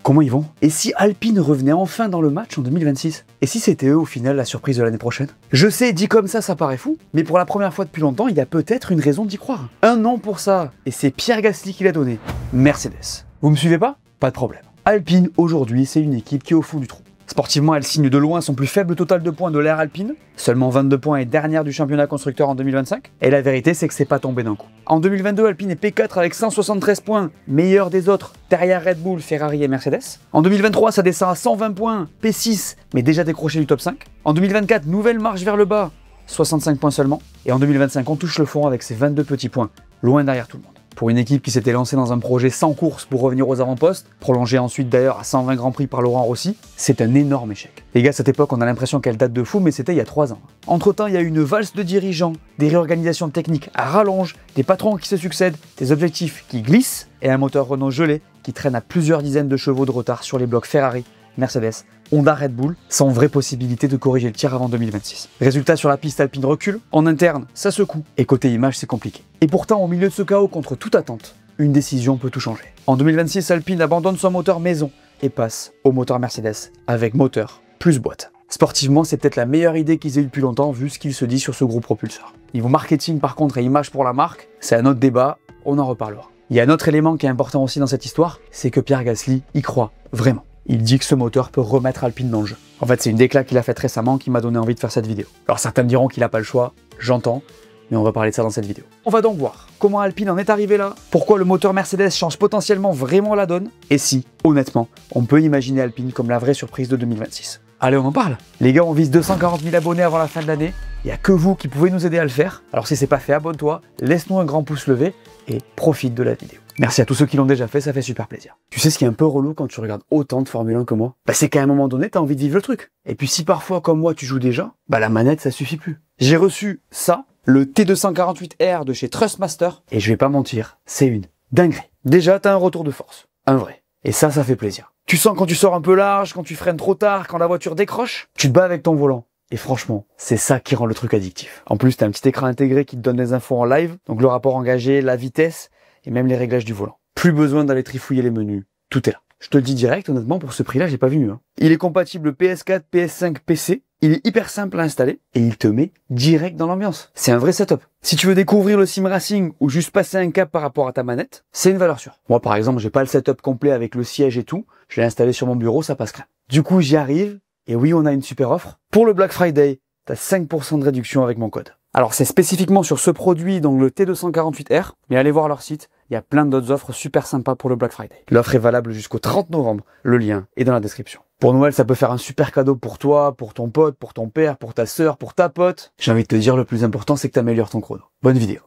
Comment ils vont? Et si Alpine revenait enfin dans le match en 2026? Et si c'était eux au final la surprise de l'année prochaine? Je sais, dit comme ça paraît fou, mais pour la première fois depuis longtemps, il y a peut-être une raison d'y croire. Un an pour ça, et c'est Pierre Gasly qui l'a donné. Mercedes. Vous me suivez pas? Pas de problème. Alpine, aujourd'hui, c'est une équipe qui est au fond du trou. Sportivement, elle signe de loin son plus faible total de points de l'ère Alpine, seulement 22 points et dernière du championnat constructeur en 2025, et la vérité c'est que c'est pas tombé d'un coup. En 2022, Alpine est P4 avec 173 points, meilleur des autres, derrière Red Bull, Ferrari et Mercedes. En 2023, ça descend à 120 points, P6, mais déjà décroché du top 5. En 2024, nouvelle marche vers le bas, 65 points seulement, et en 2025, on touche le fond avec ses 22 petits points, loin derrière tout le monde. Pour une équipe qui s'était lancée dans un projet sans course pour revenir aux avant-postes, prolongé ensuite d'ailleurs à 120 Grands Prix par Laurent Rossi, c'est un énorme échec. Les gars, à cette époque, on a l'impression qu'elle date de fou, mais c'était il y a 3 ans. Entre-temps, il y a eu une valse de dirigeants, des réorganisations techniques à rallonge, des patrons qui se succèdent, des objectifs qui glissent, et un moteur Renault gelé qui traîne à plusieurs dizaines de chevaux de retard sur les blocs Ferrari, Mercedes, Honda, Red Bull, sans vraie possibilité de corriger le tir avant 2026. Résultat, sur la piste, Alpine recule, en interne, ça secoue, et côté image, c'est compliqué. Et pourtant, au milieu de ce chaos, contre toute attente, une décision peut tout changer. En 2026, Alpine abandonne son moteur maison et passe au moteur Mercedes, avec moteur plus boîte. Sportivement, c'est peut-être la meilleure idée qu'ils aient eue depuis longtemps, vu ce qu'il se dit sur ce gros propulseur. Niveau marketing, par contre, et image pour la marque, c'est un autre débat, on en reparlera. Il y a un autre élément qui est important aussi dans cette histoire, c'est que Pierre Gasly y croit vraiment. Il dit que ce moteur peut remettre Alpine dans le jeu. En fait, c'est une déclat qu'il a faite récemment qui m'a donné envie de faire cette vidéo. Alors certains me diront qu'il n'a pas le choix, j'entends, mais on va parler de ça dans cette vidéo. On va donc voir comment Alpine en est arrivé là, pourquoi le moteur Mercedes change potentiellement vraiment la donne, et si, honnêtement, on peut imaginer Alpine comme la vraie surprise de 2026. Allez, on en parle. Les gars, on vise 240 000 abonnés avant la fin de l'année. Il n'y a que vous qui pouvez nous aider à le faire. Alors si c'est pas fait, abonne-toi, laisse-nous un grand pouce levé et profite de la vidéo. Merci à tous ceux qui l'ont déjà fait, ça fait super plaisir. Tu sais ce qui est un peu relou quand tu regardes autant de Formule 1 que moi? C'est qu'à un moment donné, t'as envie de vivre le truc. Et puis si parfois, comme moi, tu joues déjà, la manette, ça suffit plus. J'ai reçu ça, le T248R de chez Trustmaster, et je vais pas mentir, c'est une dinguerie. Déjà, t'as un retour de force. Un vrai. Et ça fait plaisir. Tu sens quand tu sors un peu large, quand tu freines trop tard, quand la voiture décroche, tu te bats avec ton volant. Et franchement, c'est ça qui rend le truc addictif. En plus, t'as un petit écran intégré qui te donne des infos en live, donc le rapport engagé, la vitesse, et même les réglages du volant. Plus besoin d'aller trifouiller les menus. Tout est là. Je te le dis direct, honnêtement, pour ce prix-là, j'ai pas vu mieux. Il est compatible PS4, PS5, PC. Il est hyper simple à installer et il te met direct dans l'ambiance. C'est un vrai setup. Si tu veux découvrir le sim racing ou juste passer un cap par rapport à ta manette, c'est une valeur sûre. Moi, par exemple, j'ai pas le setup complet avec le siège et tout. Je l'ai installé sur mon bureau, ça passe crème. Du coup, j'y arrive. Et oui, on a une super offre. Pour le Black Friday, t'as 5% de réduction avec mon code. Alors, c'est spécifiquement sur ce produit, donc le T248R, mais allez voir leur site. Il y a plein d'autres offres super sympas pour le Black Friday. L'offre est valable jusqu'au 30 novembre. Le lien est dans la description. Pour Noël, ça peut faire un super cadeau pour toi, pour ton pote, pour ton père, pour ta sœur, pour ta pote. J'ai envie de te dire, le plus important, c'est que tu améliores ton chrono. Bonne vidéo.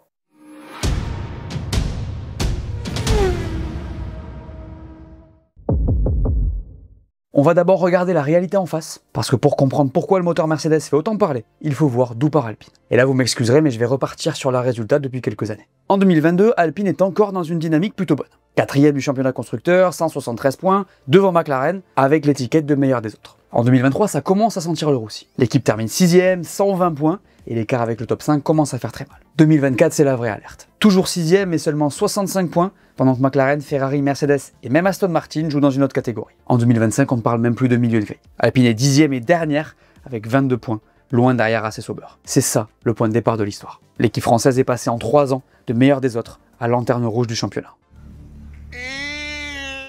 On va d'abord regarder la réalité en face, parce que pour comprendre pourquoi le moteur Mercedes fait autant parler, il faut voir d'où part Alpine. Et là vous m'excuserez, mais je vais repartir sur leurs résultats depuis quelques années. En 2022, Alpine est encore dans une dynamique plutôt bonne. 4e du championnat constructeur, 173 points, devant McLaren, avec l'étiquette de meilleur des autres. En 2023, ça commence à sentir le roussi. L'équipe termine 6e, 120 points, et l'écart avec le top 5 commence à faire très mal. 2024, c'est la vraie alerte. Toujours 6e, mais seulement 65 points, pendant que McLaren, Ferrari, Mercedes et même Aston Martin jouent dans une autre catégorie. En 2025, on ne parle même plus de milieu de grille. Alpine est 10e et dernière, avec 22 points, loin derrière AC Sauber. C'est ça, le point de départ de l'histoire. L'équipe française est passée en 3 ans de meilleur des autres à lanterne rouge du championnat.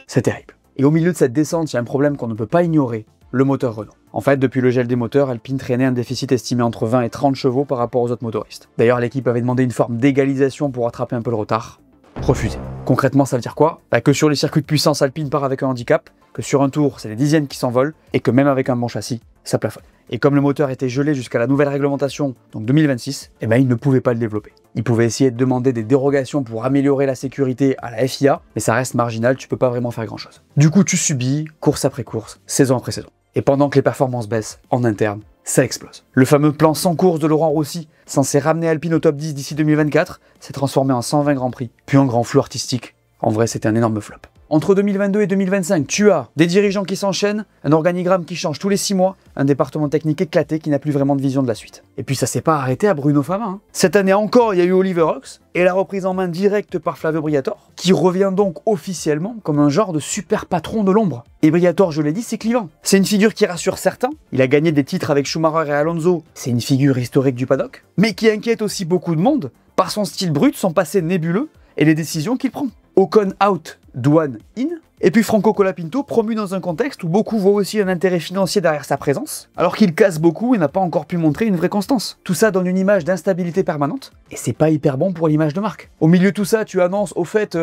C'est terrible. Et au milieu de cette descente, il y a un problème qu'on ne peut pas ignorer, le moteur Renault. En fait, depuis le gel des moteurs, Alpine traînait un déficit estimé entre 20 et 30 chevaux par rapport aux autres motoristes. D'ailleurs, l'équipe avait demandé une forme d'égalisation pour rattraper un peu le retard. Refusé. Concrètement, ça veut dire quoi? Que sur les circuits de puissance, Alpine part avec un handicap, que sur un tour, c'est les dixièmes qui s'envolent, et que même avec un bon châssis, ça plafonne. Et comme le moteur était gelé jusqu'à la nouvelle réglementation, donc 2026, il ne pouvait pas le développer. Il pouvait essayer de demander des dérogations pour améliorer la sécurité à la FIA, mais ça reste marginal, tu peux pas vraiment faire grand chose. Du coup, tu subis, course après course, saison après saison. Et pendant que les performances baissent, en interne, ça explose. Le fameux plan sans course de Laurent Rossi, censé ramener Alpine au top 10 d'ici 2024, s'est transformé en 120 Grands Prix, puis en grand flou artistique. En vrai, c'était un énorme flop. Entre 2022 et 2025, tu as des dirigeants qui s'enchaînent, un organigramme qui change tous les 6 mois, un département technique éclaté qui n'a plus vraiment de vision de la suite. Et puis ça s'est pas arrêté à Bruno Fama. Hein. Cette année encore, il y a eu Oliver Ox et la reprise en main directe par Flavio Briatore, qui revient donc officiellement comme un genre de super patron de l'ombre. Et Briatore, je l'ai dit, c'est clivant. C'est une figure qui rassure certains, il a gagné des titres avec Schumacher et Alonso, c'est une figure historique du paddock, mais qui inquiète aussi beaucoup de monde par son style brut, son passé nébuleux et les décisions qu'il prend. Ocon out, Douane in. Et puis Franco Colapinto promu dans un contexte où beaucoup voient aussi un intérêt financier derrière sa présence, alors qu'il casse beaucoup et n'a pas encore pu montrer une vraie constance. Tout ça donne une image d'instabilité permanente, et c'est pas hyper bon pour l'image de marque. Au milieu de tout ça, tu annonces au fait,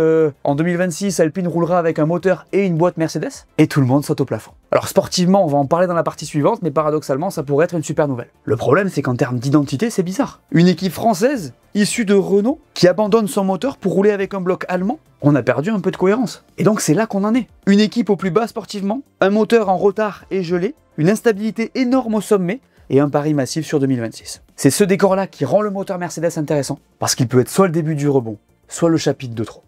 en 2026, Alpine roulera avec un moteur et une boîte Mercedes, et tout le monde saute au plafond. Alors sportivement, on va en parler dans la partie suivante, mais paradoxalement, ça pourrait être une super nouvelle. Le problème, c'est qu'en termes d'identité, c'est bizarre. Une équipe française, issue de Renault, qui abandonne son moteur pour rouler avec un bloc allemand, on a perdu un peu de cohérence. Et donc c'est là qu'on en est. Une équipe au plus bas sportivement, un moteur en retard et gelé, une instabilité énorme au sommet, et un pari massif sur 2026. C'est ce décor-là qui rend le moteur Mercedes intéressant, parce qu'il peut être soit le début du rebond, soit le chapitre de trop.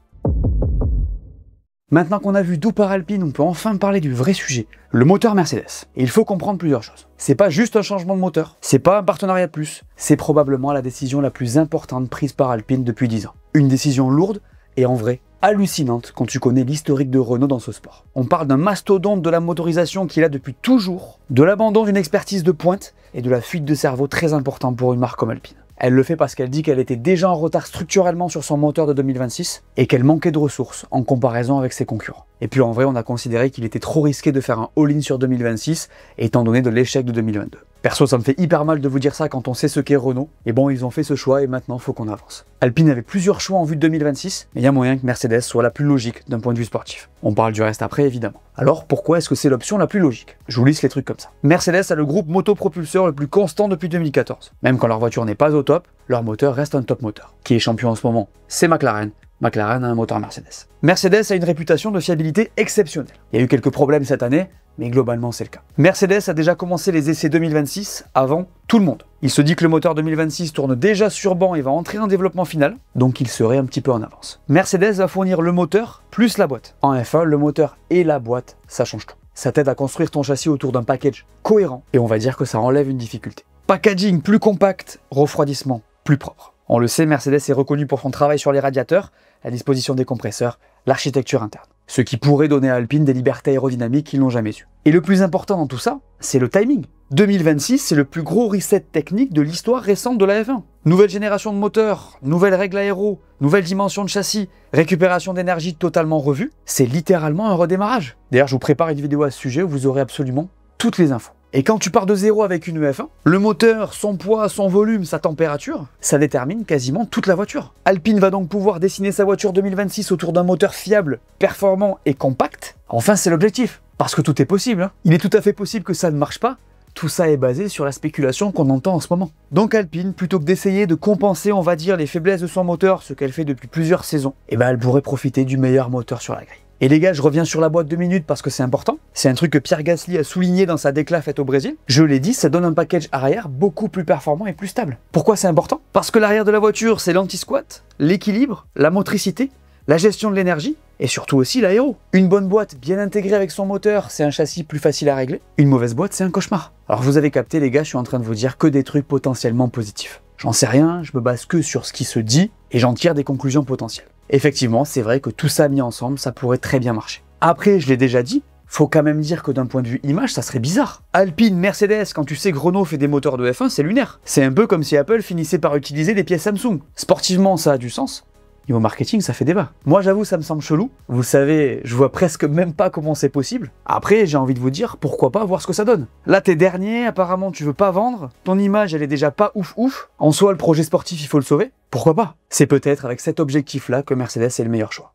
Maintenant qu'on a vu d'où part Alpine, on peut enfin parler du vrai sujet, le moteur Mercedes. Et il faut comprendre plusieurs choses. C'est pas juste un changement de moteur, c'est pas un partenariat de plus, c'est probablement la décision la plus importante prise par Alpine depuis 10 ans. Une décision lourde et en vrai hallucinante quand tu connais l'historique de Renault dans ce sport. On parle d'un mastodonte de la motorisation qui est là depuis toujours, de l'abandon d'une expertise de pointe et de la fuite de cerveau très important pour une marque comme Alpine. Elle le fait parce qu'elle dit qu'elle était déjà en retard structurellement sur son moteur de 2026 et qu'elle manquait de ressources en comparaison avec ses concurrents. Et puis en vrai, on a considéré qu'il était trop risqué de faire un all-in sur 2026 étant donné de l'échec de 2022. Perso, ça me fait hyper mal de vous dire ça quand on sait ce qu'est Renault. Et bon, ils ont fait ce choix et maintenant, faut qu'on avance. Alpine avait plusieurs choix en vue de 2026, mais il y a moyen que Mercedes soit la plus logique d'un point de vue sportif. On parle du reste après, évidemment. Alors, pourquoi est-ce que c'est l'option la plus logique? Je vous liste les trucs comme ça. Mercedes a le groupe motopropulseur le plus constant depuis 2014. Même quand leur voiture n'est pas au top, leur moteur reste un top moteur. Qui est champion en ce moment? C'est McLaren. McLaren a un moteur Mercedes. Mercedes a une réputation de fiabilité exceptionnelle. Il y a eu quelques problèmes cette année, mais globalement c'est le cas. Mercedes a déjà commencé les essais 2026 avant tout le monde. Il se dit que le moteur 2026 tourne déjà sur banc et va entrer en développement final, donc il serait un petit peu en avance. Mercedes va fournir le moteur plus la boîte. En F1, le moteur et la boîte, ça change tout. Ça t'aide à construire ton châssis autour d'un package cohérent, et on va dire que ça enlève une difficulté. Packaging plus compact, refroidissement plus propre. On le sait, Mercedes est reconnu pour son travail sur les radiateurs, la disposition des compresseurs, l'architecture interne. Ce qui pourrait donner à Alpine des libertés aérodynamiques qu'ils n'ont jamais eues. Et le plus important dans tout ça, c'est le timing. 2026, c'est le plus gros reset technique de l'histoire récente de la F1. Nouvelle génération de moteurs, nouvelles règles aéro, nouvelle dimension de châssis, récupération d'énergie totalement revue, c'est littéralement un redémarrage. D'ailleurs, je vous prépare une vidéo à ce sujet où vous aurez absolument toutes les infos. Et quand tu pars de zéro avec une F1, le moteur, son poids, son volume, sa température, ça détermine quasiment toute la voiture. Alpine va donc pouvoir dessiner sa voiture 2026 autour d'un moteur fiable, performant et compact. Enfin, c'est l'objectif. Parce que tout est possible. Hein. Il est tout à fait possible que ça ne marche pas. Tout ça est basé sur la spéculation qu'on entend en ce moment. Donc Alpine, plutôt que d'essayer de compenser, on va dire, les faiblesses de son moteur, ce qu'elle fait depuis plusieurs saisons, elle pourrait profiter du meilleur moteur sur la grille. Et les gars, je reviens sur la boîte 2 minutes parce que c'est important. C'est un truc que Pierre Gasly a souligné dans sa déclat faite au Brésil. Je l'ai dit, ça donne un package arrière beaucoup plus performant et plus stable. Pourquoi c'est important? Parce que l'arrière de la voiture, c'est l'anti-squat, l'équilibre, la motricité, la gestion de l'énergie et surtout aussi l'aéro. Une bonne boîte bien intégrée avec son moteur, c'est un châssis plus facile à régler. Une mauvaise boîte, c'est un cauchemar. Alors vous avez capté les gars, je suis en train de vous dire que des trucs potentiellement positifs. J'en sais rien, je me base que sur ce qui se dit et j'en tire des conclusions potentielles. Effectivement, c'est vrai que tout ça mis ensemble, ça pourrait très bien marcher. Après, je l'ai déjà dit, faut quand même dire que d'un point de vue image, ça serait bizarre. Alpine, Mercedes, quand tu sais que Renault fait des moteurs de F1, c'est lunaire. C'est un peu comme si Apple finissait par utiliser des pièces Samsung. Sportivement, ça a du sens. Niveau marketing, ça fait débat. Moi, j'avoue, ça me semble chelou. Vous savez, je vois presque même pas comment c'est possible. Après, j'ai envie de vous dire, pourquoi pas voir ce que ça donne. Là, t'es dernier, apparemment, tu veux pas vendre. Ton image, elle est déjà pas ouf. En soi, le projet sportif, il faut le sauver. Pourquoi pas? C'est peut-être avec cet objectif-là que Mercedes est le meilleur choix.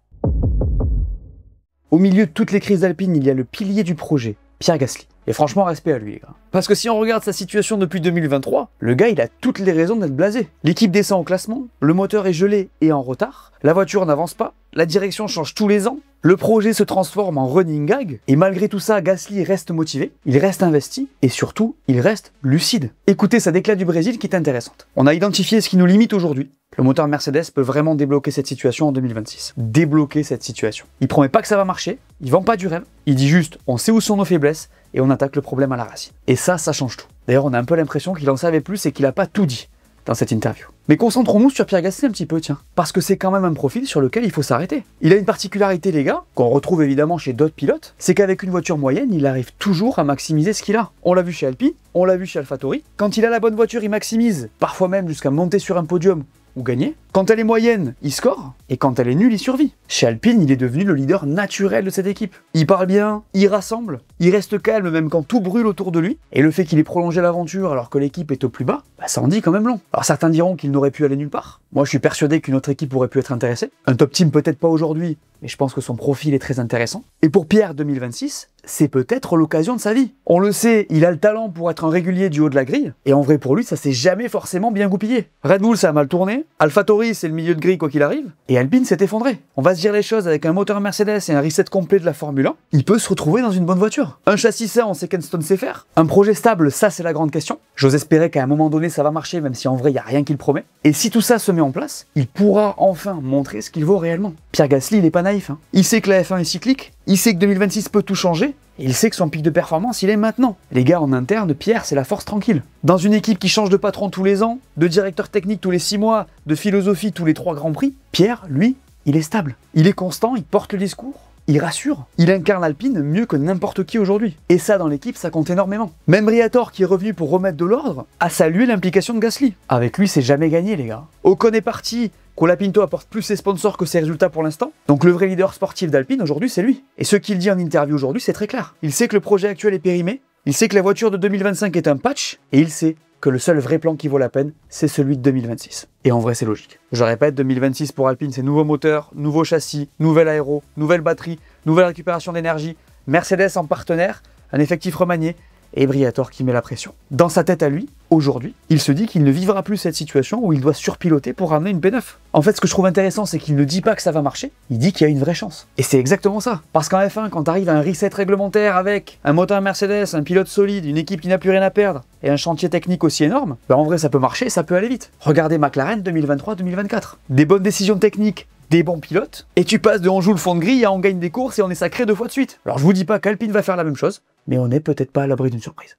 Au milieu de toutes les crises d'Alpine, il y a le pilier du projet, Pierre Gasly. Et franchement, respect à lui, les gars. Parce que si on regarde sa situation depuis 2023, le gars, il a toutes les raisons d'être blasé. L'équipe descend au classement, le moteur est gelé et en retard, la voiture n'avance pas, la direction change tous les ans, le projet se transforme en running gag, et malgré tout ça, Gasly reste motivé, il reste investi, et surtout, il reste lucide. Écoutez sa déclat du Brésil qui est intéressante. On a identifié ce qui nous limite aujourd'hui. Le moteur Mercedes peut vraiment débloquer cette situation en 2026. Débloquer cette situation. Il promet pas que ça va marcher, il vend pas du rêve, il dit juste on sait où sont nos faiblesses et on attaque le problème à la racine. Et ça change tout. D'ailleurs, on a un peu l'impression qu'il en savait plus et qu'il a pas tout dit dans cette interview. Mais concentrons-nous sur Pierre Gasly un petit peu, tiens. Parce que c'est quand même un profil sur lequel il faut s'arrêter. Il a une particularité, les gars, qu'on retrouve évidemment chez d'autres pilotes, c'est qu'avec une voiture moyenne, il arrive toujours à maximiser ce qu'il a. On l'a vu chez Alpine, on l'a vu chez AlphaTauri. Quand il a la bonne voiture, il maximise, parfois même jusqu'à monter sur un podium ou gagner. Quand elle est moyenne, il score, et quand elle est nulle, il survit. Chez Alpine, il est devenu le leader naturel de cette équipe. Il parle bien, il rassemble, il reste calme même quand tout brûle autour de lui, et le fait qu'il ait prolongé l'aventure alors que l'équipe est au plus bas, ça en dit quand même long. Alors certains diront qu'il n'aurait pu aller nulle part. Moi, je suis persuadé qu'une autre équipe aurait pu être intéressée. Un top team peut-être pas aujourd'hui, mais je pense que son profil est très intéressant. Et pour Pierre 2026, c'est peut-être l'occasion de sa vie. On le sait, il a le talent pour être un régulier du haut de la grille, et en vrai pour lui, ça s'est jamais forcément bien goupillé. Red Bull, ça a mal tourné, AlphaTauri, c'est le milieu de grille quoi qu'il arrive, et Alpine s'est effondré. On va se dire les choses, avec un moteur Mercedes et un reset complet de la Formule 1, il peut se retrouver dans une bonne voiture. Un châssis sain, on sait qu'Enstone sait faire. Un projet stable, ça c'est la grande question. J'ose espérer qu'à un moment donné ça va marcher, même si en vrai il n'y a rien qui le promet. Et si tout ça se met en place, il pourra enfin montrer ce qu'il vaut réellement. Pierre Gasly, il est pas naïf, hein. Il sait que la F1 est cyclique, il sait que 2026 peut tout changer, et il sait que son pic de performance, il est maintenant. Les gars, en interne, Pierre, c'est la force tranquille. Dans une équipe qui change de patron tous les ans, de directeur technique tous les 6 mois, de philosophie tous les 3 grands prix, Pierre, lui, il est stable. Il est constant, il porte le discours, il rassure. Il incarne Alpine mieux que n'importe qui aujourd'hui. Et ça, dans l'équipe, ça compte énormément. Même Briatore, qui est revenu pour remettre de l'ordre, a salué l'implication de Gasly. Avec lui, c'est jamais gagné, les gars. Ocon est parti, Colapinto apporte plus ses sponsors que ses résultats pour l'instant. Donc le vrai leader sportif d'Alpine aujourd'hui, c'est lui. Et ce qu'il dit en interview aujourd'hui, c'est très clair. Il sait que le projet actuel est périmé, il sait que la voiture de 2025 est un patch, et il sait que le seul vrai plan qui vaut la peine, c'est celui de 2026. Et en vrai, c'est logique. Je répète, 2026 pour Alpine, c'est nouveau moteur, nouveau châssis, nouvelle aéro, nouvelle batterie, nouvelle récupération d'énergie, Mercedes en partenaire, un effectif remanié, et Briatore qui met la pression. Dans sa tête à lui, aujourd'hui, il se dit qu'il ne vivra plus cette situation où il doit surpiloter pour ramener une P9. En fait, ce que je trouve intéressant, c'est qu'il ne dit pas que ça va marcher, il dit qu'il y a une vraie chance. Et c'est exactement ça. Parce qu'en F1, quand tu arrives à un reset réglementaire avec un moteur Mercedes, un pilote solide, une équipe qui n'a plus rien à perdre, et un chantier technique aussi énorme, en vrai ça peut marcher, ça peut aller vite. Regardez McLaren 2023-2024. Des bonnes décisions techniques, des bons pilotes, et tu passes de on joue le fond de grille à on gagne des courses et on est sacré 2 fois de suite. Alors je vous dis pas qu'Alpine va faire la même chose, mais on n'est peut-être pas à l'abri d'une surprise.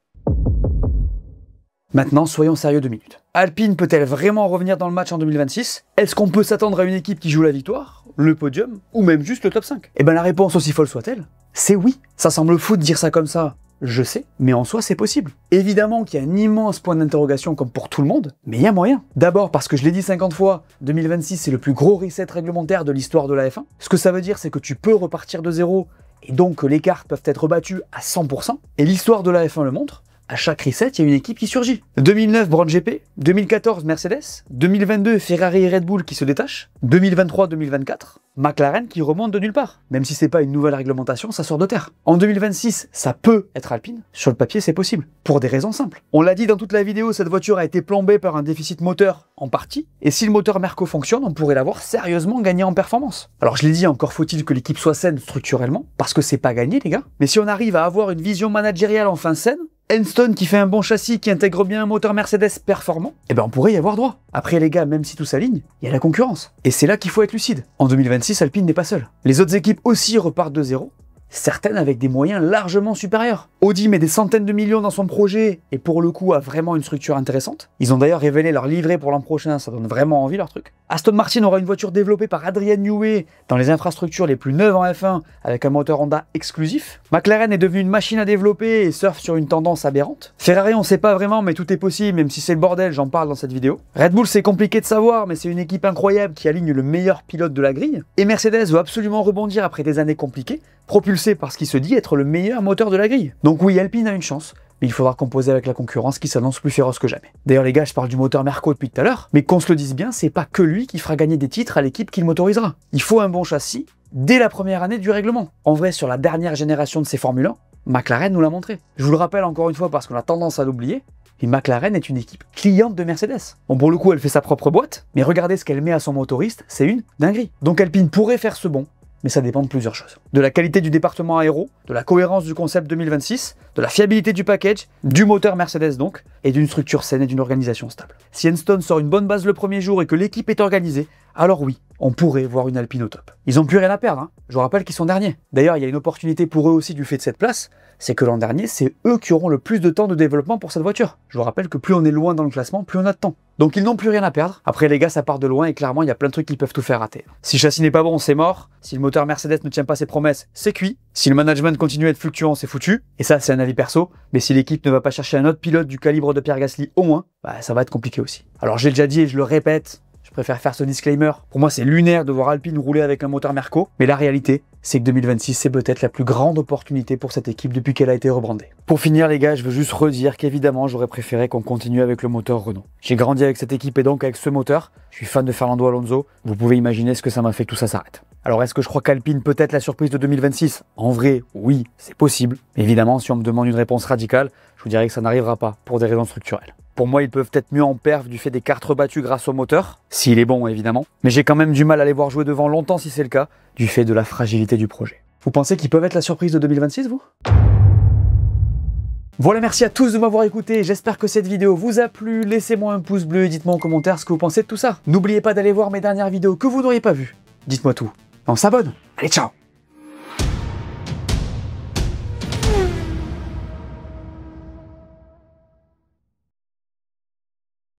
Maintenant, soyons sérieux 2 minutes. Alpine peut-elle vraiment revenir dans le match en 2026? Est-ce qu'on peut s'attendre à une équipe qui joue la victoire, le podium, ou même juste le top 5? Eh ben la réponse, aussi folle soit-elle, c'est oui. Ça semble fou de dire ça comme ça, je sais, mais en soi c'est possible. Évidemment qu'il y a un immense point d'interrogation comme pour tout le monde, mais il y a moyen. D'abord parce que je l'ai dit 50 fois, 2026 c'est le plus gros reset réglementaire de l'histoire de la F1. Ce que ça veut dire, c'est que tu peux repartir de zéro, et donc que les cartes peuvent être rebattues à 100%, et l'histoire de la F1 le montre. À chaque reset, il y a une équipe qui surgit. 2009, Brown GP, 2014, Mercedes, 2022, Ferrari et Red Bull qui se détachent, 2023-2024, McLaren qui remonte de nulle part. Même si c'est pas une nouvelle réglementation, ça sort de terre. En 2026, ça peut être Alpine. Sur le papier, c'est possible. Pour des raisons simples. On l'a dit dans toute la vidéo, cette voiture a été plombée par un déficit moteur en partie. Et si le moteur Merco fonctionne, on pourrait l'avoir sérieusement gagné en performance. Alors je l'ai dit, encore faut-il que l'équipe soit saine structurellement, parce que c'est pas gagné les gars. Mais si on arrive à avoir une vision managériale enfin saine, Enstone qui fait un bon châssis, qui intègre bien un moteur Mercedes performant, eh ben on pourrait y avoir droit. Après les gars, même si tout s'aligne, il y a la concurrence. Et c'est là qu'il faut être lucide. En 2026, Alpine n'est pas seul. Les autres équipes aussi repartent de zéro, certaines avec des moyens largement supérieurs. Audi met des centaines de millions dans son projet et pour le coup a vraiment une structure intéressante. Ils ont d'ailleurs révélé leur livret pour l'an prochain, ça donne vraiment envie leur truc. Aston Martin aura une voiture développée par Adrian Newey dans les infrastructures les plus neuves en F1 avec un moteur Honda exclusif. McLaren est devenue une machine à développer et surfe sur une tendance aberrante. Ferrari on sait pas vraiment mais tout est possible même si c'est le bordel, j'en parle dans cette vidéo. Red Bull c'est compliqué de savoir mais c'est une équipe incroyable qui aligne le meilleur pilote de la grille. Et Mercedes veut absolument rebondir après des années compliquées, propulsé par ce qui se dit être le meilleur moteur de la grille. Donc oui, Alpine a une chance, mais il faudra composer avec la concurrence qui s'annonce plus féroce que jamais. D'ailleurs les gars, je parle du moteur Merco depuis tout à l'heure, mais qu'on se le dise bien, c'est pas que lui qui fera gagner des titres à l'équipe qui le motorisera. Il faut un bon châssis dès la première année du règlement. En vrai, sur la dernière génération de ces Formule 1, McLaren nous l'a montré. Je vous le rappelle encore une fois parce qu'on a tendance à l'oublier, mais McLaren est une équipe cliente de Mercedes. Bon, pour le coup, elle fait sa propre boîte, mais regardez ce qu'elle met à son motoriste, c'est une dinguerie. Donc Alpine pourrait faire ce bond, mais ça dépend de plusieurs choses. De la qualité du département aéro, de la cohérence du concept 2026, de la fiabilité du package, du moteur Mercedes donc, et d'une structure saine et d'une organisation stable. Si Enstone sort une bonne base le premier jour et que l'équipe est organisée, alors oui, on pourrait voir une Alpine au top. Ils n'ont plus rien à perdre, hein. Je vous rappelle qu'ils sont derniers. D'ailleurs, il y a une opportunité pour eux aussi du fait de cette place, c'est que l'an dernier, c'est eux qui auront le plus de temps de développement pour cette voiture. Je vous rappelle que plus on est loin dans le classement, plus on a de temps. Donc ils n'ont plus rien à perdre. Après les gars, ça part de loin et clairement, il y a plein de trucs qui peuvent tout faire rater. Si le châssis n'est pas bon, c'est mort. Si le moteur Mercedes ne tient pas ses promesses, c'est cuit. Si le management continue à être fluctuant, c'est foutu. Et ça, c'est un avis perso. Mais si l'équipe ne va pas chercher un autre pilote du calibre de Pierre Gasly au moins, bah ça va être compliqué aussi. Alors j'ai déjà dit et je le répète, je préfère faire ce disclaimer. Pour moi, c'est lunaire de voir Alpine rouler avec un moteur Merco. Mais la réalité, c'est que 2026, c'est peut-être la plus grande opportunité pour cette équipe depuis qu'elle a été rebrandée. Pour finir, les gars, je veux juste redire qu'évidemment, j'aurais préféré qu'on continue avec le moteur Renault. J'ai grandi avec cette équipe et donc avec ce moteur. Je suis fan de Fernando Alonso. Vous pouvez imaginer ce que ça m'a fait que tout ça s'arrête. Alors, est-ce que je crois qu'Alpine peut être la surprise de 2026 ? En vrai, oui, c'est possible. Mais évidemment, si on me demande une réponse radicale, je vous dirais que ça n'arrivera pas pour des raisons structurelles. Pour moi, ils peuvent être mieux en perf du fait des cartes rebattues grâce au moteur, s'il est bon évidemment, mais j'ai quand même du mal à les voir jouer devant longtemps si c'est le cas, du fait de la fragilité du projet. Vous pensez qu'ils peuvent être la surprise de 2026, vous ? Voilà, merci à tous de m'avoir écouté, j'espère que cette vidéo vous a plu, laissez-moi un pouce bleu et dites-moi en commentaire ce que vous pensez de tout ça. N'oubliez pas d'aller voir mes dernières vidéos que vous n'auriez pas vues, dites-moi tout, on s'abonne, allez ciao!